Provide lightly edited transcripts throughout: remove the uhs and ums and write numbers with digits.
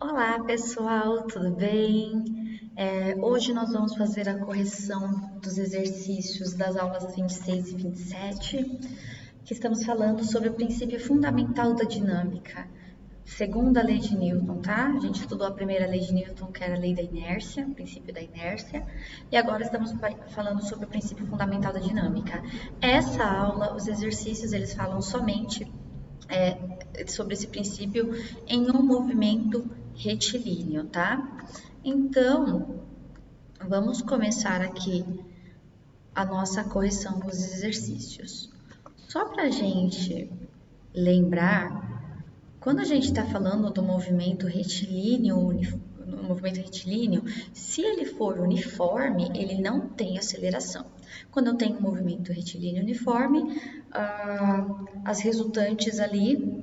Olá pessoal, tudo bem? Hoje nós vamos fazer a correção dos exercícios das aulas 26 e 27, que estamos falando sobre o princípio fundamental da dinâmica, segundo a lei de Newton, tá? A gente estudou a primeira lei de Newton, que era a lei da inércia, o princípio da inércia, e agora estamos falando sobre o princípio fundamental da dinâmica. Essa aula, os exercícios, eles falam somente sobre esse princípio em um movimento retilíneo, tá? Então, vamos começar aqui a nossa correção dos exercícios. Só para a gente lembrar, quando a gente está falando do movimento retilíneo, no movimento retilíneo, se ele for uniforme, ele não tem aceleração. Quando eu tenho um movimento retilíneo uniforme, as resultantes ali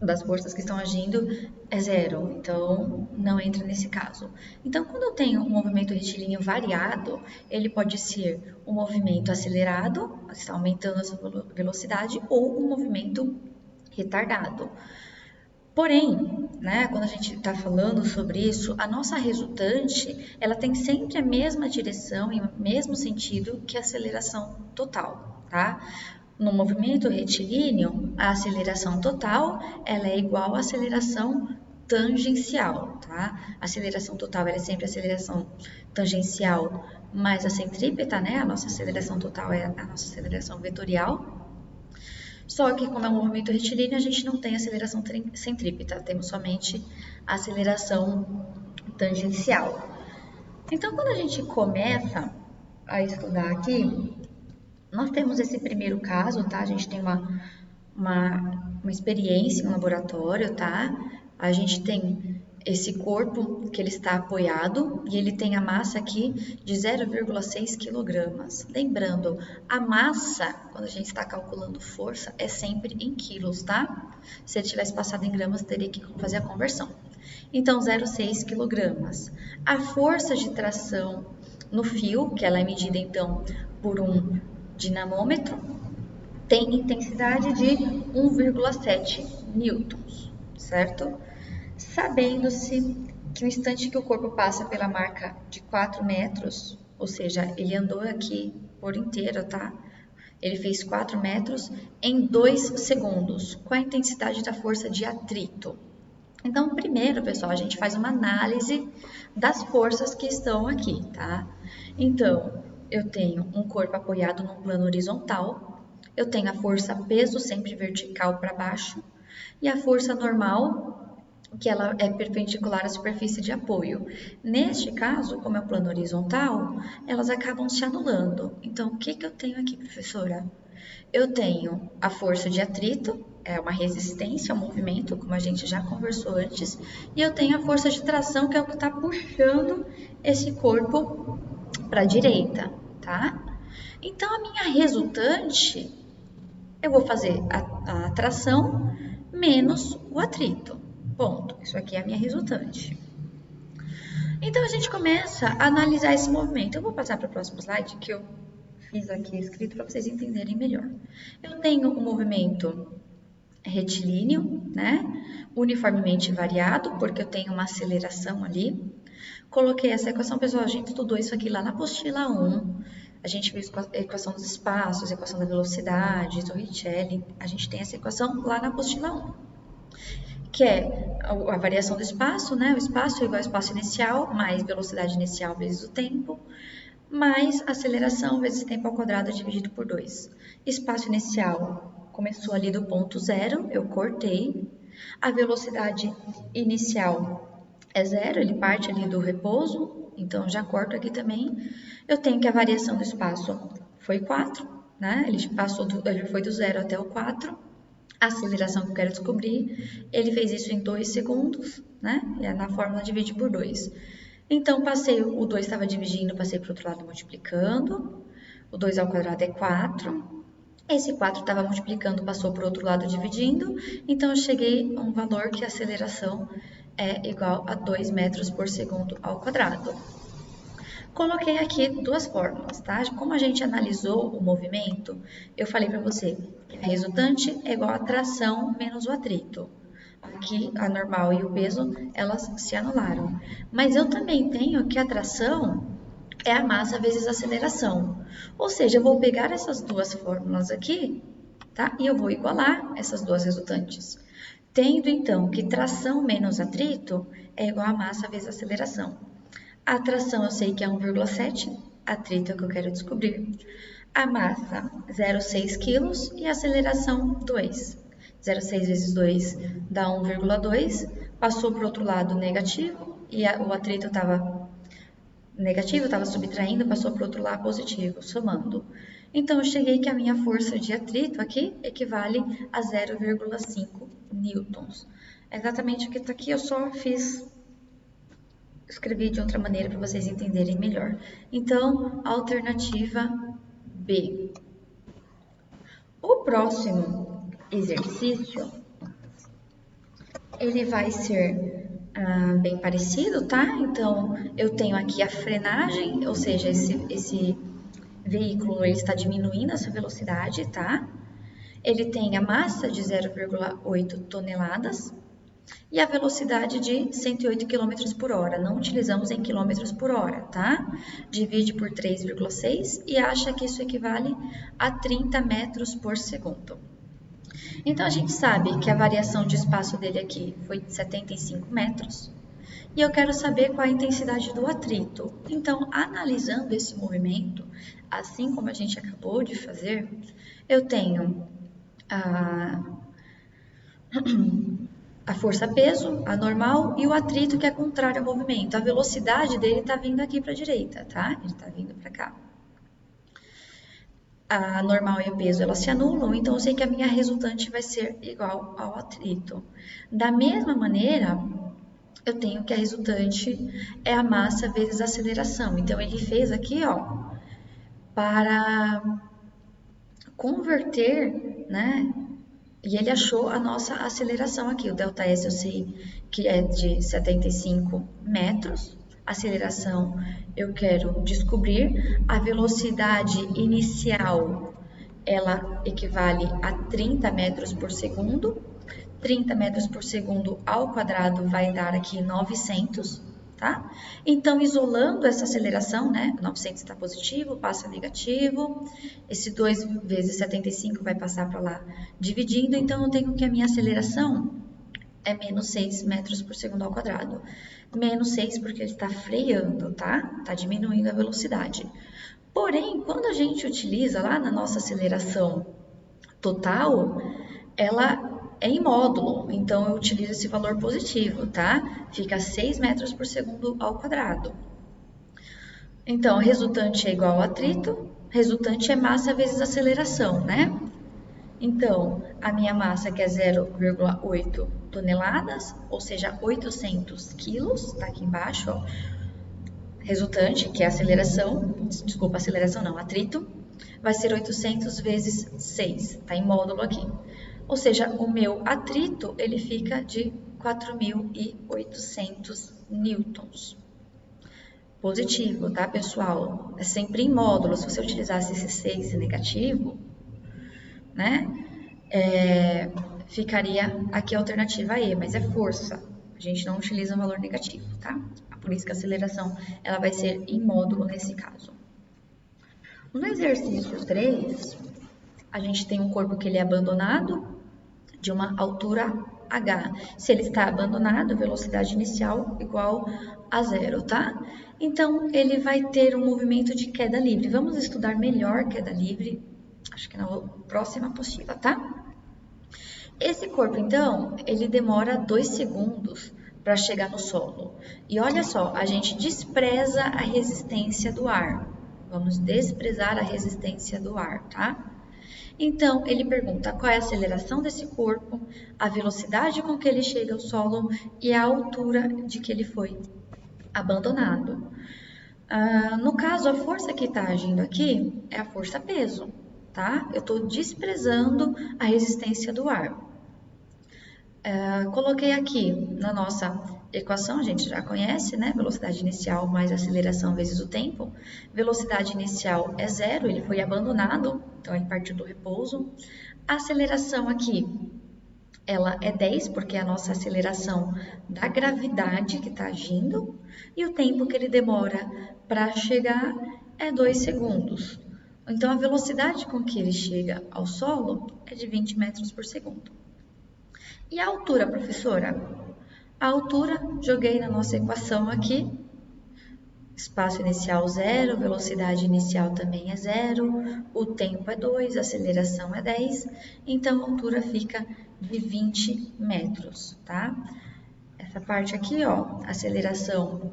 das forças que estão agindo é zero, então não entra nesse caso. Então, quando eu tenho um movimento retilíneo variado, ele pode ser um movimento acelerado, está aumentando a sua velocidade, ou um movimento retardado. Porém, né, quando a gente está falando sobre isso, a nossa resultante, ela tem sempre a mesma direção e o mesmo sentido que a aceleração total, tá? No movimento retilíneo, a aceleração total, ela é igual à aceleração tangencial, tá? A aceleração total, ela é sempre a aceleração tangencial mais a centrípeta, né? A nossa aceleração total é a nossa aceleração vetorial. Só que, como é um movimento retilíneo, a gente não tem aceleração centrípeta, temos somente a aceleração tangencial. Então, quando a gente começa a estudar aqui, nós temos esse primeiro caso, tá? A gente tem uma experiência em um laboratório, tá? A gente tem esse corpo que ele está apoiado e ele tem a massa aqui de 0,6 kg. Lembrando, a massa, quando a gente está calculando força, é sempre em quilos, tá? Se ele tivesse passado em gramas, teria que fazer a conversão. Então, 0,6 kg. A força de tração no fio, que ela é medida então por um dinamômetro, tem intensidade de 1,7 newtons, certo? Sabendo-se que no instante que o corpo passa pela marca de 4 metros, ou seja, ele andou aqui por inteiro, tá? Ele fez 4 metros em 2 segundos. Qual a intensidade da força de atrito? Então, primeiro, pessoal, a gente faz uma análise das forças que estão aqui, tá? Então, eu tenho um corpo apoiado no plano horizontal, eu tenho a força peso sempre vertical para baixo e a força normal, que ela é perpendicular à superfície de apoio. Neste caso, como é o plano horizontal, elas acabam se anulando. Então, o que eu tenho aqui, professora? Eu tenho a força de atrito, é uma resistência ao movimento, como a gente já conversou antes, e eu tenho a força de tração, que é o que está puxando esse corpo para a direita, tá? Então, a minha resultante, eu vou fazer a tração menos o atrito. Ponto. Isso aqui é a minha resultante. Então, a gente começa a analisar esse movimento. Eu vou passar para o próximo slide, que eu fiz aqui escrito para vocês entenderem melhor. Eu tenho um movimento retilíneo, né? Uniformemente variado, porque eu tenho uma aceleração ali. Coloquei essa equação, pessoal, a gente estudou isso aqui lá na apostila 1. A gente viu a equação dos espaços, a equação da velocidade, Torricelli. A gente tem essa equação lá na apostila 1. Que é a variação do espaço, né? O espaço é igual ao espaço inicial, mais velocidade inicial vezes o tempo, mais aceleração vezes tempo ao quadrado dividido por 2. Espaço inicial começou ali do ponto zero, eu cortei. A velocidade inicial é zero, ele parte ali do repouso, então já corto aqui também. Eu tenho que a variação do espaço foi 4, né? Ele foi do zero até o 4. A aceleração que eu quero descobrir, ele fez isso em 2 segundos, né? E na fórmula divide por 2. Então, o 2 estava dividindo, passei para o outro lado multiplicando. O 2 ao quadrado é 4. Esse 4 estava multiplicando, passou para o outro lado dividindo. Então, eu cheguei a um valor que a aceleração é igual a 2 metros por segundo ao quadrado. Coloquei aqui duas fórmulas, tá? Como a gente analisou o movimento, eu falei para você que a resultante é igual a tração menos o atrito. Aqui, a normal e o peso, elas se anularam. Mas eu também tenho que a tração é a massa vezes a aceleração. Ou seja, eu vou pegar essas duas fórmulas aqui, tá? E eu vou igualar essas duas resultantes. Tendo, então, que tração menos atrito é igual a massa vezes a aceleração. A tração eu sei que é 1,7, atrito é o que eu quero descobrir. A massa, 0,6 kg e a aceleração, 2. 0,6 vezes 2 dá 1,2. Passou para o outro lado negativo e o atrito estava negativo, estava subtraindo, passou para o outro lado positivo, somando. Então, eu cheguei que a minha força de atrito aqui equivale a 0,5 newtons. É exatamente o que está aqui, eu só escrevi de outra maneira para vocês entenderem melhor. Então, alternativa B. O próximo exercício, ele vai ser bem parecido, tá? Então, eu tenho aqui a frenagem, ou seja, esse veículo ele está diminuindo a sua velocidade, tá? Ele tem a massa de 0,8 toneladas e a velocidade de 108 km por hora. Não utilizamos em quilômetros por hora, tá? Divide por 3,6 e acha que isso equivale a 30 metros por segundo. Então, a gente sabe que a variação de espaço dele aqui foi de 75 metros. E eu quero saber qual a intensidade do atrito. Então, analisando esse movimento, assim como a gente acabou de fazer, eu tenho a força-peso, a normal, e o atrito, que é contrário ao movimento. A velocidade dele está vindo aqui para a direita, tá? Ele está vindo para cá. A normal e o peso, elas se anulam, então eu sei que a minha resultante vai ser igual ao atrito. Da mesma maneira, eu tenho que a resultante é a massa vezes a aceleração. Então, ele fez aqui, ó, para converter, né? E ele achou a nossa aceleração aqui. O ΔS eu sei que é de 75 metros. Aceleração eu quero descobrir. A velocidade inicial, ela equivale a 30 metros por segundo. 30 metros por segundo ao quadrado vai dar aqui 900, tá? Então, isolando essa aceleração, né? 900 está positivo, passa negativo. Esse 2 vezes 75 vai passar para lá dividindo. Então, eu tenho que a minha aceleração é menos 6 metros por segundo ao quadrado. Menos 6 porque ele está freando, tá? Está diminuindo a velocidade. Porém, quando a gente utiliza lá na nossa aceleração total, ela é em módulo, então eu utilizo esse valor positivo, tá? Fica 6 metros por segundo ao quadrado. Então, resultante é igual ao atrito, resultante é massa vezes aceleração, né? Então, a minha massa que é 0,8 toneladas, ou seja, 800 quilos, tá aqui embaixo, ó. Resultante, que é aceleração, desculpa, aceleração não, atrito, vai ser 800 vezes 6, tá em módulo aqui. Ou seja, o meu atrito, ele fica de 4.800 newtons. Positivo, tá, pessoal? É sempre em módulo. Se você utilizasse esse 6 negativo, né, ficaria aqui a alternativa E, mas é força. A gente não utiliza um valor negativo, tá? Por isso que a aceleração, ela vai ser em módulo nesse caso. No exercício 3, a gente tem um corpo que ele é abandonado de uma altura h. Se ele está abandonado, velocidade inicial igual a 0, tá? Então, ele vai ter um movimento de queda livre. Vamos estudar melhor queda livre, acho que na próxima apostila, tá? Esse corpo, então, ele demora 2 segundos para chegar no solo. E olha só, a gente despreza a resistência do ar. Vamos desprezar a resistência do ar, tá? Então, ele pergunta qual é a aceleração desse corpo, a velocidade com que ele chega ao solo e a altura de que ele foi abandonado. No caso, a força que está agindo aqui é a força-peso, tá? Eu estou desprezando a resistência do ar. Coloquei aqui na nossa equação, a gente já conhece, né? Velocidade inicial mais aceleração vezes o tempo. Velocidade inicial é 0, ele foi abandonado, então ele partiu do repouso. A aceleração aqui ela é 10, porque é a nossa aceleração da gravidade que está agindo, e o tempo que ele demora para chegar é 2 segundos. Então, a velocidade com que ele chega ao solo é de 20 metros por segundo. E a altura, professora? A altura, joguei na nossa equação aqui, espaço inicial 0, velocidade inicial também é 0, o tempo é 2, a aceleração é 10, então a altura fica de 20 metros, tá? Essa parte aqui, ó, aceleração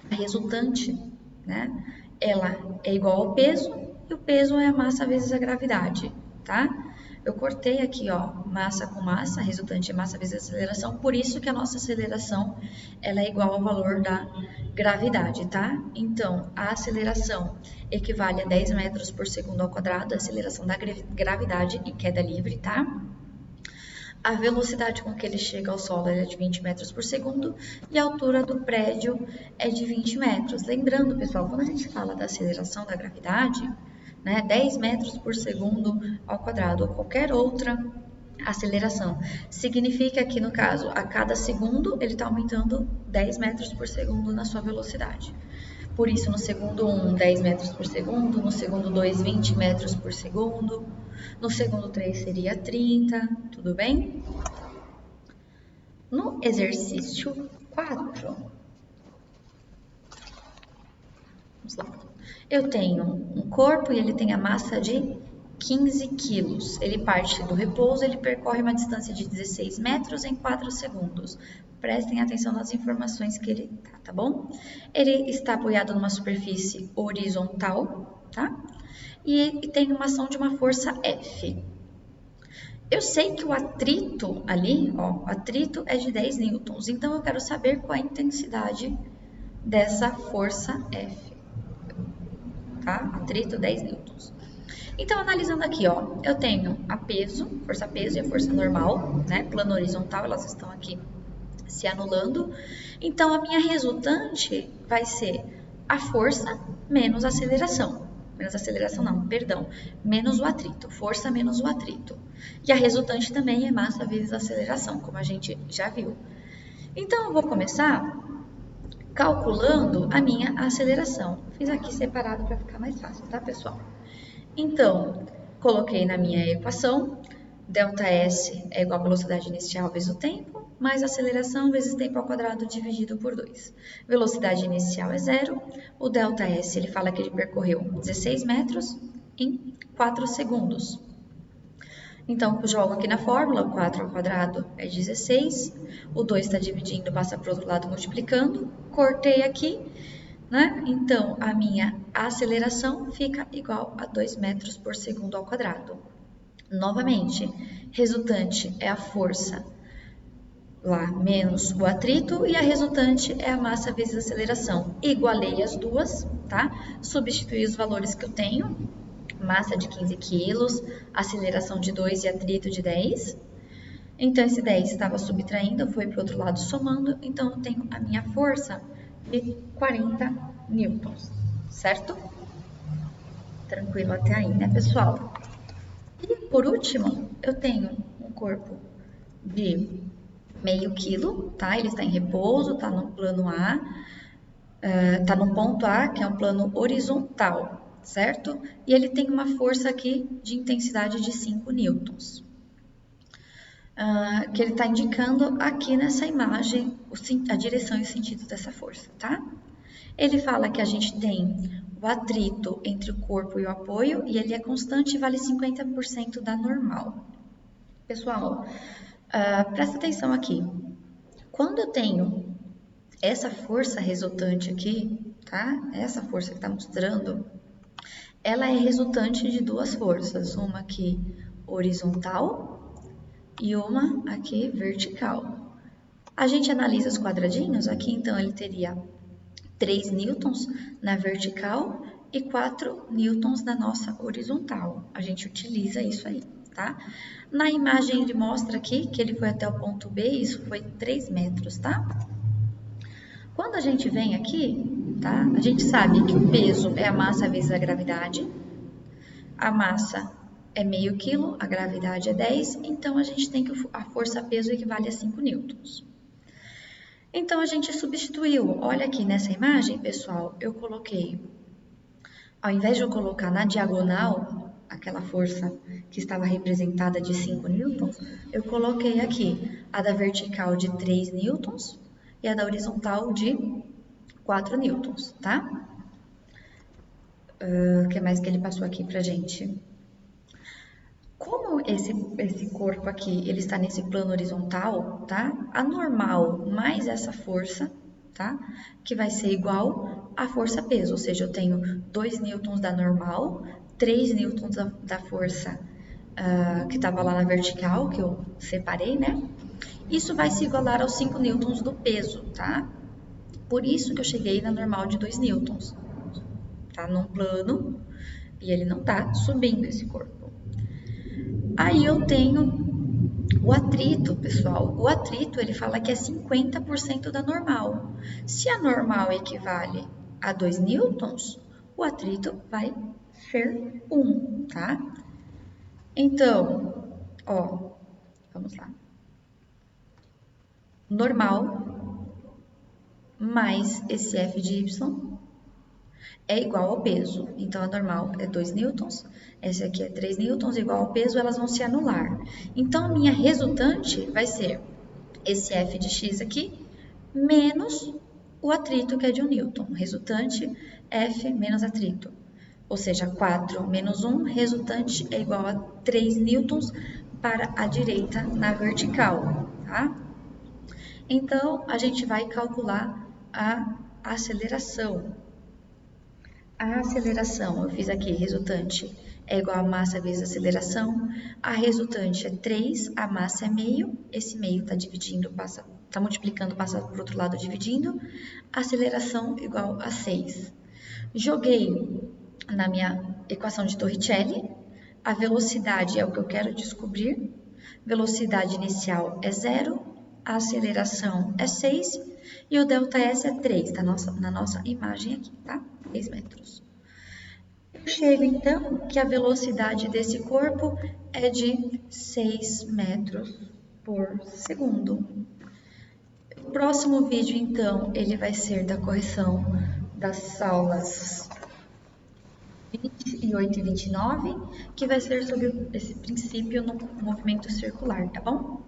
resultante, né? Ela é igual ao peso, e o peso é a massa vezes a gravidade, tá? Eu cortei aqui, ó, massa com massa, resultante é massa vezes aceleração, por isso que a nossa aceleração, ela é igual ao valor da gravidade, tá? Então, a aceleração equivale a 10 metros por segundo ao quadrado, a aceleração da gravidade e queda livre, tá? A velocidade com que ele chega ao solo é de 20 metros por segundo e a altura do prédio é de 20 metros. Lembrando, pessoal, quando a gente fala da aceleração da gravidade, né, 10 metros por segundo ao quadrado ou qualquer outra aceleração, significa que, no caso, a cada segundo ele está aumentando 10 metros por segundo na sua velocidade. Por isso, no segundo 1, 10 metros por segundo, no segundo 2, 20 metros por segundo, no segundo 3 seria 30, tudo bem? No exercício 4, vamos lá. Eu tenho um corpo e ele tem a massa de 15 quilos. Ele parte do repouso, ele percorre uma distância de 16 metros em 4 segundos. Prestem atenção nas informações que ele tá bom? Ele está apoiado numa superfície horizontal, tá? E tem uma ação de uma força F. Eu sei que o atrito ali, ó, o atrito é de 10 newtons, então eu quero saber qual é a intensidade dessa força F, tá? Atrito 10 newtons. Então, analisando aqui, ó, eu tenho a força peso e a força normal, né? Plano horizontal, elas estão aqui se anulando. Então, a minha resultante vai ser a força menos a aceleração. Menos a aceleração não, perdão. Menos o atrito. Força menos o atrito. E a resultante também é massa vezes aceleração, como a gente já viu. Então, eu vou começar calculando a minha aceleração. Fiz aqui separado para ficar mais fácil, tá, pessoal? Então, coloquei na minha equação, ΔS é igual a velocidade inicial vezes o tempo, mais aceleração vezes tempo ao quadrado dividido por 2. Velocidade inicial é 0, o ΔS ele fala que ele percorreu 16 metros em 4 segundos. Então, eu jogo aqui na fórmula, o 4 ao quadrado é 16, o 2 está dividindo, passa para o outro lado multiplicando, cortei aqui, né? Então, a minha aceleração fica igual a 2 metros por segundo ao quadrado. Novamente, resultante é a força lá menos o atrito e a resultante é a massa vezes a aceleração. Igualei as duas, tá? Substituí os valores que eu tenho, massa de 15 quilos, aceleração de 2 e atrito de 10. Então, esse 10 estava subtraindo, foi para o outro lado somando, então eu tenho a minha força de 40 newtons, certo? Tranquilo até aí, né, pessoal? E por último, eu tenho um corpo de meio quilo, tá? Ele está em repouso, tá no plano A, tá no ponto A, que é um plano horizontal, certo? E ele tem uma força aqui de intensidade de 5 newtons. Que ele está indicando aqui nessa imagem a direção e o sentido dessa força, tá? Ele fala que a gente tem o atrito entre o corpo e o apoio e ele é constante e vale 50% da normal. Pessoal, presta atenção aqui. Quando eu tenho essa força resultante aqui, tá? Essa força que está mostrando, ela é resultante de duas forças, uma aqui horizontal e uma aqui vertical. A gente analisa os quadradinhos, aqui então ele teria 3 newtons na vertical e 4 newtons na nossa horizontal. A gente utiliza isso aí, tá? Na imagem ele mostra aqui que ele foi até o ponto B, isso foi 3 metros, tá? Quando a gente vem aqui, tá? A gente sabe que o peso é a massa vezes a gravidade. A massa é meio quilo, a gravidade é 10, então a gente tem que a força-peso equivale a 5 newtons. Então a gente substituiu. Olha aqui nessa imagem, pessoal, eu coloquei, ao invés de eu colocar na diagonal aquela força que estava representada de 5 newtons, eu coloquei aqui a da vertical de 3 newtons e a da horizontal de 4 newtons, tá? O que mais que ele passou aqui pra gente? Como esse corpo aqui, ele está nesse plano horizontal, tá? A normal mais essa força, tá? Que vai ser igual à força-peso, ou seja, eu tenho 2 newtons da normal, 3 newtons da força que estava lá na vertical, que eu separei, né? Isso vai se igualar aos 5 newtons do peso, tá? Por isso que eu cheguei na normal de 2 newtons. Tá num plano e ele não tá subindo esse corpo. Aí eu tenho o atrito, pessoal. O atrito, ele fala que é 50% da normal. Se a normal equivale a 2 newtons, o atrito vai ser 1, tá? Então, ó, vamos lá. Normal mais esse F de Y é igual ao peso. Então, a normal é 2 newtons, essa aqui é 3 newtons, igual ao peso, elas vão se anular. Então, a minha resultante vai ser esse F de X aqui, menos o atrito, que é de 1 newton. Resultante, F menos atrito. Ou seja, 4 menos 1, resultante é igual a 3 newtons para a direita na vertical, tá? Então, a gente vai calcular a aceleração. A aceleração, eu fiz aqui, resultante é igual a massa vezes aceleração. A resultante é 3, a massa é meio, esse meio está dividindo, tá multiplicando, passa para o outro lado dividindo. Aceleração igual a 6. Joguei na minha equação de Torricelli, a velocidade é o que eu quero descobrir. Velocidade inicial é 0, a aceleração é 6 e o ΔS é 3, na nossa imagem aqui, tá? 3 metros. Eu chego então que a velocidade desse corpo é de 6 metros por segundo. O próximo vídeo, então, ele vai ser da correção das aulas 28 e 29, que vai ser sobre esse princípio no movimento circular, tá bom?